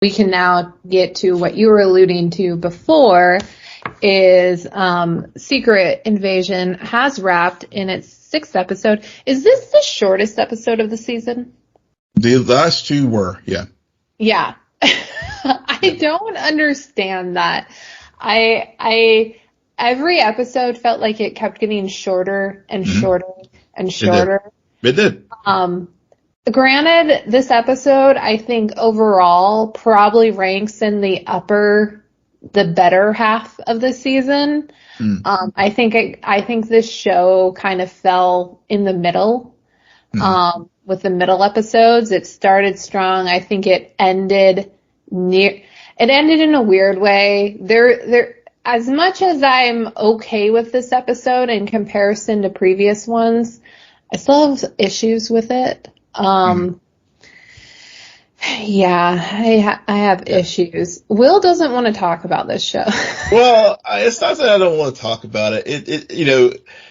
we can now get to what you were alluding to before, is Secret Invasion has wrapped in its 6th episode. Is this the shortest episode of the season? The last 2 were, yeah. Yeah. I don't understand that. I every episode felt like it kept getting shorter and shorter and shorter. It did. Granted, this episode, I think overall probably ranks in the better half of the season. I think this show kind of fell in the middle. With the middle episodes, it started strong. I think it ended in a weird way. There, as much as I'm okay with this episode in comparison to previous ones, I still have issues with it. Yeah, I have issues. Will doesn't want to talk about this show. Well, it's not that I don't want to talk about it.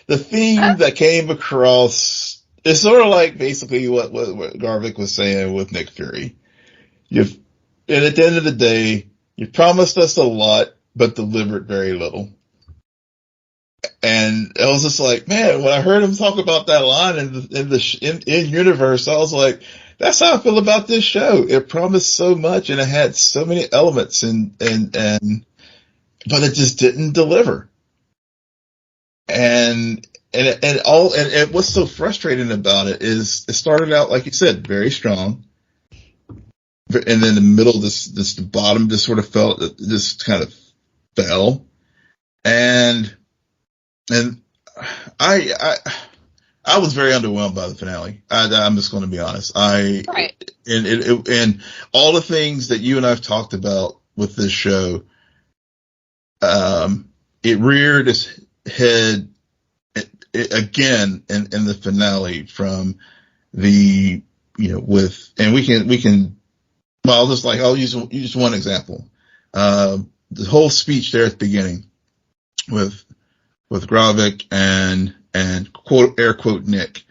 The theme that came across is sort of like basically what Garvik was saying with Nick Fury. And at the end of the day, you promised us a lot, but delivered very little. And I was just like, man, when I heard him talk about that line in universe, I was like, that's how I feel about this show. It promised so much and it had so many elements but it just didn't deliver. And what's so frustrating about it is it started out, like you said, very strong. And then the middle, the bottom just sort of just kind of fell. And I was very underwhelmed by the finale. I'm just going to be honest. Right. And all the things that you and I've talked about with this show, it reared its head again in the finale from the, I'll use one example. The whole speech there at the beginning with Gravik and quote, air quote, Nick.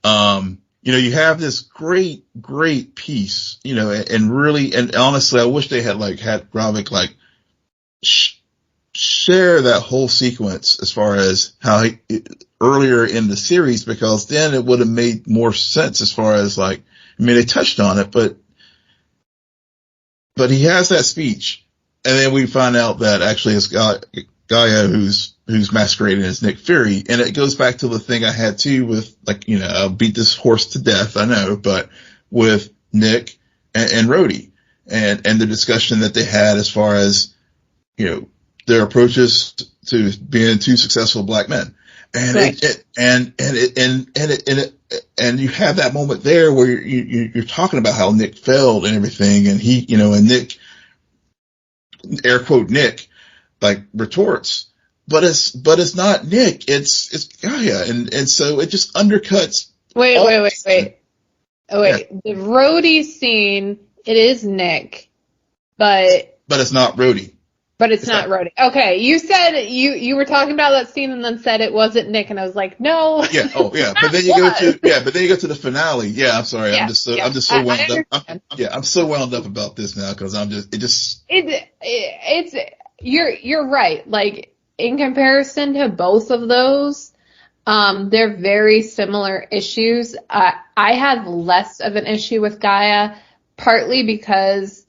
You have this great piece, and honestly, I wish they had had Gravik share that whole sequence as far as how earlier in the series, because then it would have made more sense as far as they touched on it, but he has that speech, and then we find out that actually it's Gaia who's masquerading as Nick Fury. And it goes back to the thing I had too with I'll beat this horse to death, I know, but with Nick and Rhodey and the discussion that they had as far as, their approaches to being 2 successful black men. And right. And you have that moment there where you're talking about how Nick failed and everything. And he, and Nick, air quote, Nick, retorts, but it's not Nick, it's Gaia. And so it just undercuts. Wait. Oh, wait. The Rhodey scene, it is Nick, but it's not Rhodey. But it's not Rhodey. Okay, you said you were talking about that scene and then said it wasn't Nick, and I was like, no. Yeah. Oh, yeah. But then you go to the finale. Yeah, I'm sorry. Yeah, I'm just so wound up. I'm so wound up about this now because you're right. In comparison to both of those, they're very similar issues. I had less of an issue with Gaia, partly because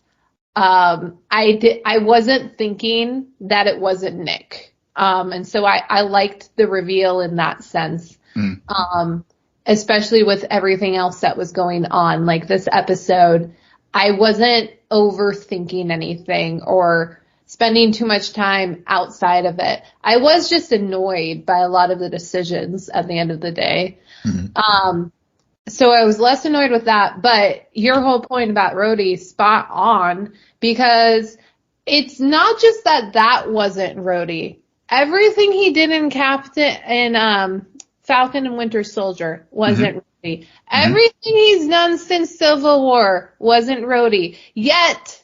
I wasn't thinking that it wasn't Nick. And so I liked the reveal in that sense. Especially with everything else that was going on. This episode, I wasn't overthinking anything or spending too much time outside of it. I was just annoyed by a lot of the decisions at the end of the day. So I was less annoyed with that, but your whole point about Rhodey, spot on, because it's not just that wasn't Rhodey. Everything he did in Falcon and Winter Soldier wasn't Rhodey. Everything he's done since Civil War wasn't Rhodey. Yet.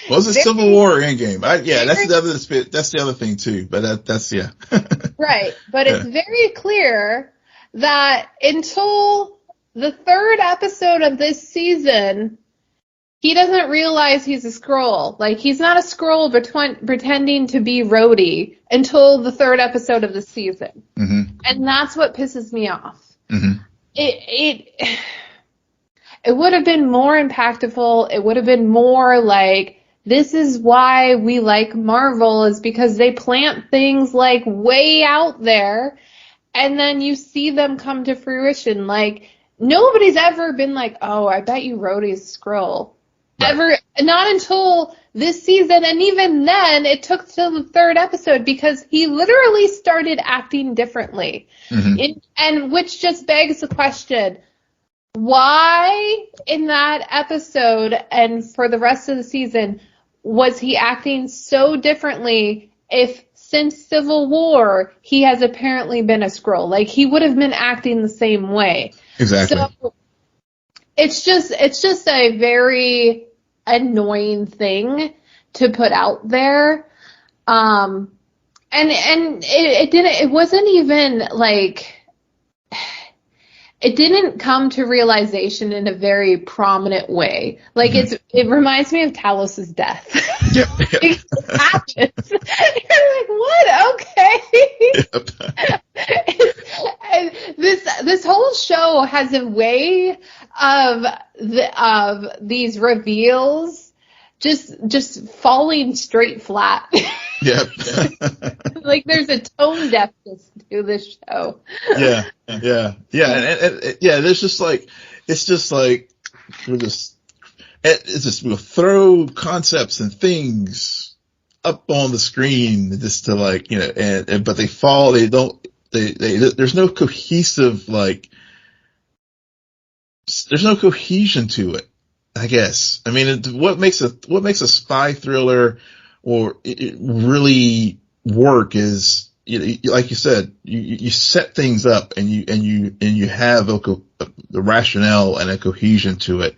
Was it Civil War or Endgame? That's the other thing too, but that's yeah. Right, but it's very clear that until the 3rd episode of this season, he doesn't realize he's a Skrull. Like, he's not a Skrull pretending to be Rhodey until the 3rd episode of the season. Mm-hmm. And that's what pisses me off. Mm-hmm. It would have been more impactful. It would have been more like, this is why we like Marvel, is because they plant things like way out there and then you see them come to fruition. Like, nobody's ever been like, oh, I bet you Rhodey's Skrull. Right. Ever, not until this season, and even then, it took till the 3rd episode because he literally started acting differently. Mm-hmm. And which just begs the question, why in that episode and for the rest of the season was he acting so differently if since Civil War he has apparently been a Skrull? Like, he would have been acting the same way. Exactly. So it's just a very annoying thing to put out there. And it wasn't even like, it didn't come to realization in a very prominent way. Like, it reminds me of Talos's death. Yep. It happens. You're like, what? Okay. Yep. And this whole show has a way of these reveals just falling straight flat. Yep. Like, there's a tone deafness to this show. Yeah. And there's just like, it's just like, we'll throw concepts and things up on the screen just to, like, you know, but they fall, there's no cohesive, like, there's no cohesion to it, I guess. I mean, what makes a spy thriller or it really work is, you know, like you said, you set things up and you have the rationale and a cohesion to it,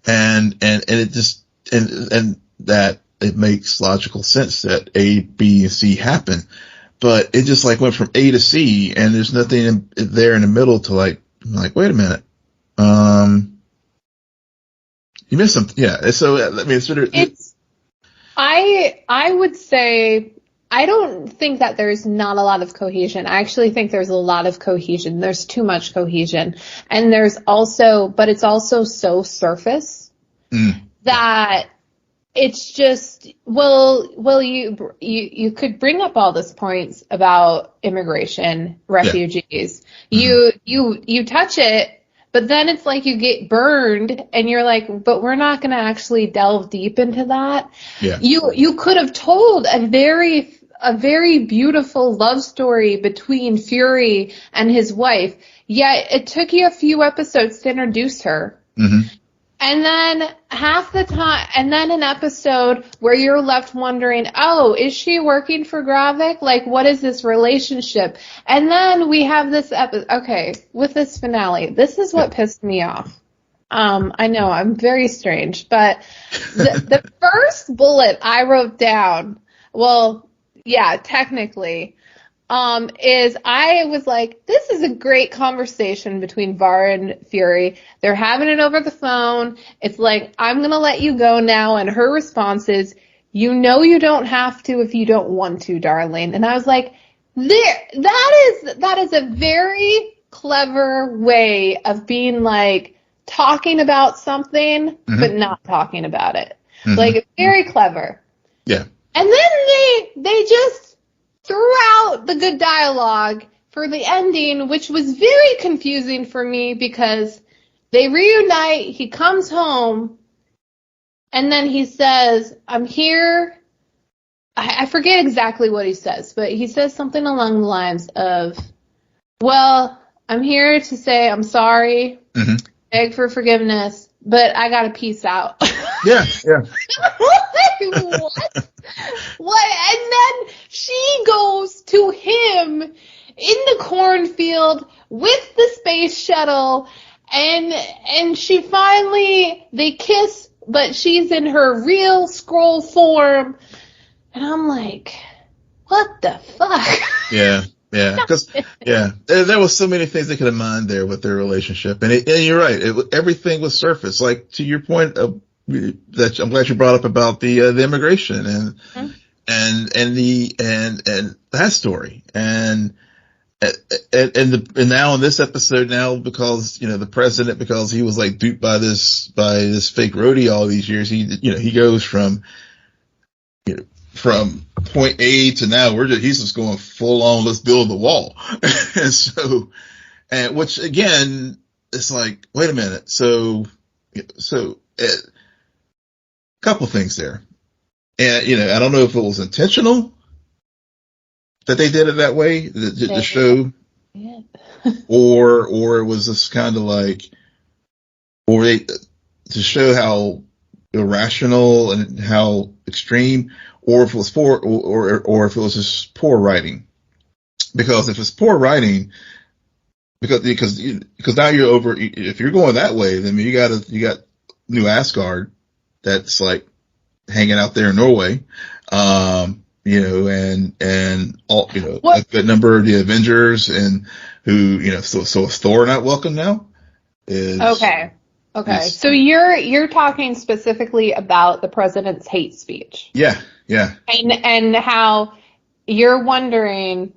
and it just and that it makes logical sense that A, B, and C happen, but it just like went from A to C and there's nothing there in the middle to like wait a minute, you missed something. Yeah, so I mean, I would say, I don't think that there's not a lot of cohesion. I actually think there's a lot of cohesion. There's too much cohesion. And but it's also so surface that it's just, you could bring up all these points about immigration, refugees. Yeah. You touch it, but then it's like you get burned and you're like, but we're not going to actually delve deep into that. Yeah. You could have told a very beautiful love story between Fury and his wife, yet it took you a few episodes to introduce her. Mm-hmm. And then half the time, and then an episode where you're left wondering, oh, is she working for Gravik? Like, what is this relationship? And then we have this with this finale, this is what pissed me off. I know, I'm very strange, but the first bullet I wrote down, technically, is I was like, this is a great conversation between Var and Fury. They're having it over the phone. It's like, I'm going to let you go now. And her response is, you know you don't have to if you don't want to, darling. And I was like, that is a very clever way of being like, talking about something, but not talking about it. Mm-hmm. Like, it's very clever. Yeah. And then they just threw out the good dialogue for the ending, which was very confusing for me because they reunite, he comes home, and then he says, I'm here. I forget exactly what he says, but he says something along the lines of, well, I'm here to say I'm sorry, beg for forgiveness, but I gotta peace out. Yeah. Like, what? What? And then she goes to him in the cornfield with the space shuttle, and she finally, they kiss, but she's in her real Skrull form, and I'm like, what the fuck? Yeah. Because there was so many things they could have mined there with their relationship, and you're right. Everything was surface. Like, to your point that I'm glad you brought up about the immigration and Mhm. and that story and now in this episode now because the president, because he was like duped by this fake roadie all these years, he goes from from point A to now he's just going full on, let's build the wall. And so, and which again, it's like, wait a minute. So couple things there. And, I don't know if it was intentional that they did it that way, the show, Yeah. or it was just kind of like, or they, to show how irrational and how extreme, or if it was or if it was just poor writing. Because if it's poor writing, because now you're over, if you're going that way, then you got New Asgard that's like hanging out there in Norway, and all, a good number of the Avengers and who, so is Thor not welcome now? Okay. So you're talking specifically about the president's hate speech. Yeah. And how you're wondering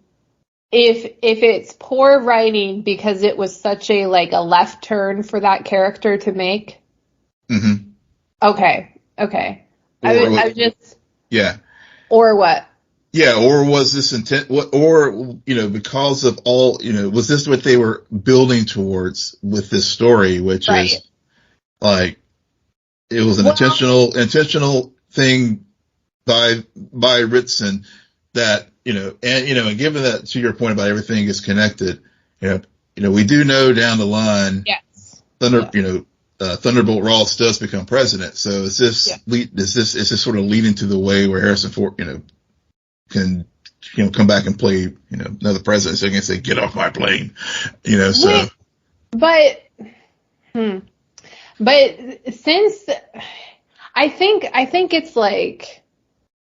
if it's poor writing because it was such a left turn for that character to make. Mm-hmm. Okay. I just. Yeah. Or what? Yeah. Or was this intent? Because of all, was this what they were building towards with this story, which is like, it was an intentional thing by Ritson that, and given that, to your point about everything is connected, we do know down the line, yes, Thunderbolt Ross does become president. So is this sort of leading to the way where Harrison Ford, can, come back and play, another president, so he can say, get off my plane, so. But since I think it's like,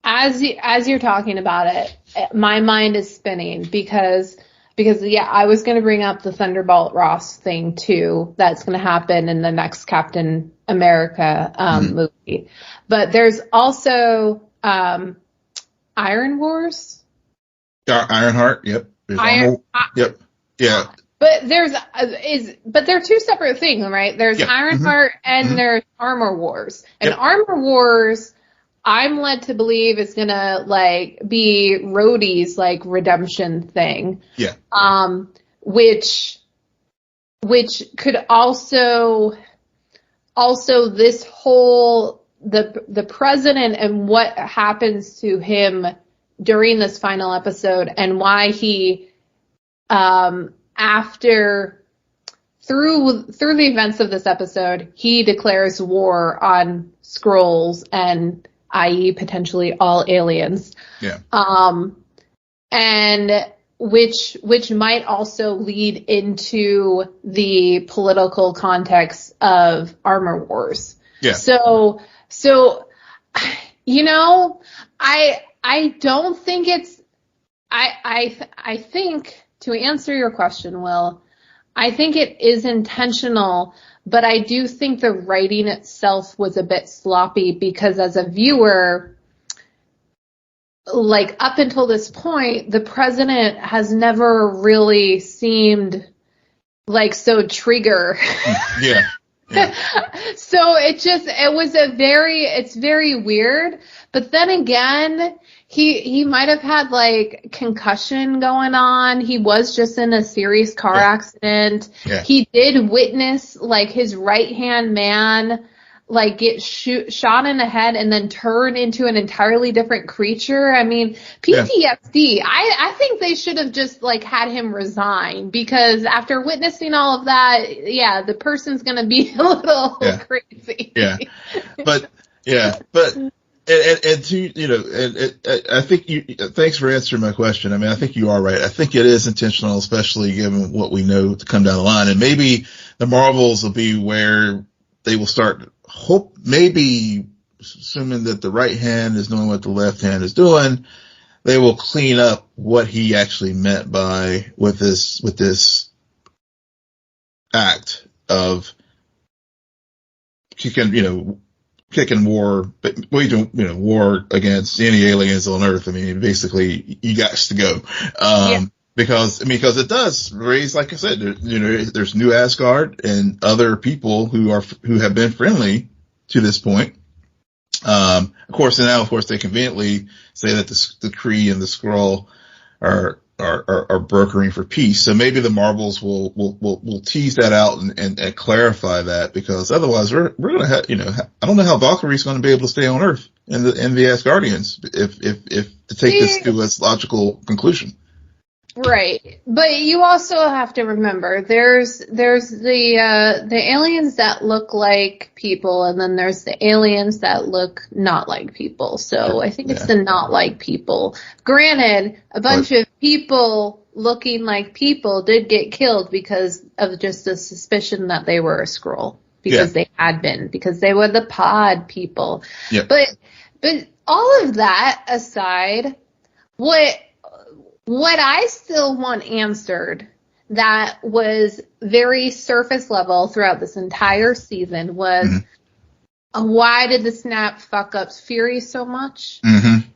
as you're talking about it, my mind is spinning because I was going to bring up the Thunderbolt Ross thing too. That's going to happen in the next Captain America movie. But there's also Iron Wars. Ironheart. Yep. Yep. Yeah. But they're two separate things, right? There's Ironheart and there's Armor Wars. And Armor Wars, I'm led to believe is gonna be Rhodey's redemption thing. Yeah. Which could also this whole the president and what happens to him during this final episode and why he after through the events of this episode, he declares war on Skrulls and i.e. potentially all aliens. Yeah. And which might also lead into the political context of Armor Wars. Yeah. So I don't think it's I think, to answer your question, Will, I think it is intentional, but I do think the writing itself was a bit sloppy because as a viewer, up until this point, the president has never really seemed so trigger. Yeah. So it's very weird. But then again, he might have had concussion going on. He was just in a serious car accident. Yeah. He did witness his right hand man get shot in the head and then turn into an entirely different creature. I mean, PTSD. Yeah. I think they should have just had him resign because after witnessing all of that, the person's gonna be a little crazy. Yeah. But and to I think thanks for answering my question. I mean, I think you are right. I think it is intentional, especially given what we know to come down the line. And maybe the Marvels will be where they will start maybe assuming that the right hand is knowing what the left hand is doing, they will clean up what he actually meant with this act of, he can, kicking war, but waging, war against any aliens on Earth. I mean, basically, you got to go. Because it does raise, like I said, there's new Asgard and other people who have been friendly to this point. Of course, they conveniently say that the Kree and the Skrull are brokering for peace. So maybe the Marvels will tease that out and clarify that, because otherwise we're gonna have, I don't know how Valkyrie's going to be able to stay on Earth and the Asgardians if to take this to its logical conclusion. Right, but you also have to remember there's the aliens that look like people, and then there's the aliens that look not like people. So I think it's the not like people. Granted, a bunch of people looking like people did get killed because of just the suspicion that they were a Skrull, because they had been, because they were the pod people. Yeah. But all of that aside, what I still want answered that was very surface level throughout this entire season was, why did the Snap fuck up Fury so much? Mm-hmm.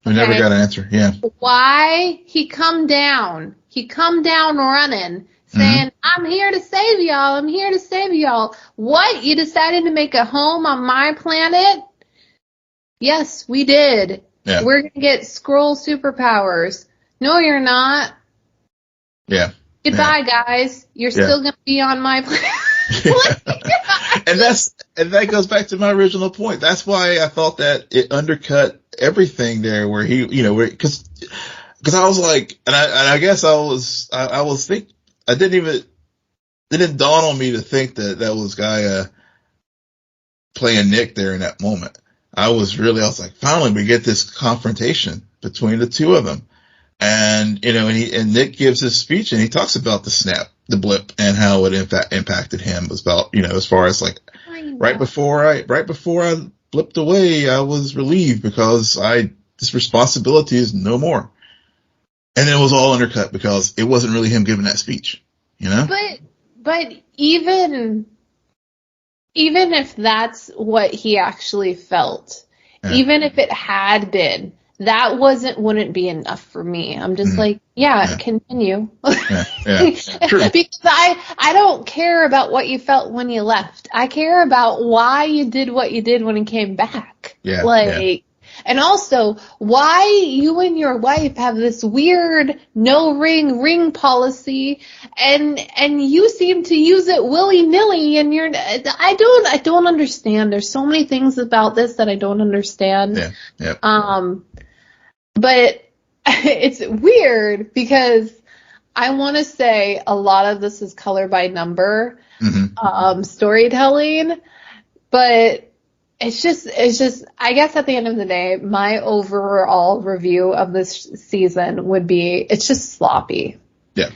We never got an answer. Yeah. Why he come down running, saying, I'm here to save y'all. I'm here to save y'all. What? You decided to make a home on my planet? Yes, we did. Yeah. We're going to get Skrull superpowers. No, you're not. Yeah. Goodbye, guys. You're still going to be on my planet. And that goes back to my original point. That's why I thought that it undercut everything there, where he, because I was like, and I guess I was thinking, it didn't dawn on me to think that was Gaia playing Nick there in that moment. I was like, finally we get this confrontation between the two of them. And, and Nick gives his speech and he talks about the snap, the blip, and how it impacted him. It was about, as far as like, right before I blipped away, I was relieved because this responsibility is no more. And it was all undercut because it wasn't really him giving that speech, But even if that's what he actually felt, even if it had been, that wouldn't be enough for me. I'm just continue. True. Because I don't care about what you felt when you left. I care about why you did what you did when you came back. And also why you and your wife have this weird no ring policy, and you seem to use it willy-nilly, and I don't understand. There's so many things about this that I don't understand. But it's weird because I want to say a lot of this is color by number, storytelling, but it's just, I guess at the end of the day, my overall review of this season would be, it's just sloppy. Yeah.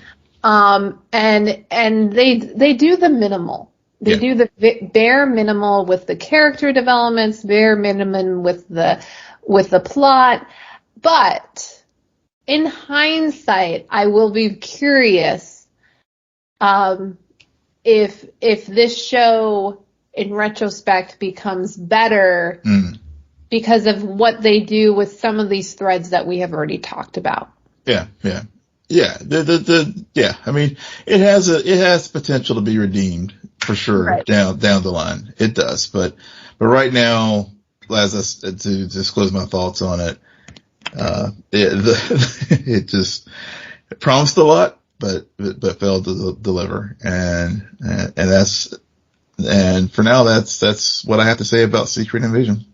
And they do the minimal. They do the bare minimal with the character developments, bare minimum with the plot. But in hindsight, I will be curious if this show, in retrospect, becomes better because of what they do with some of these threads that we have already talked about. Yeah. I mean, it has potential to be redeemed for sure down the line. It does, but right now, to disclose my thoughts on it. It just promised a lot, but failed to deliver, and for now that's what I have to say about Secret Invasion.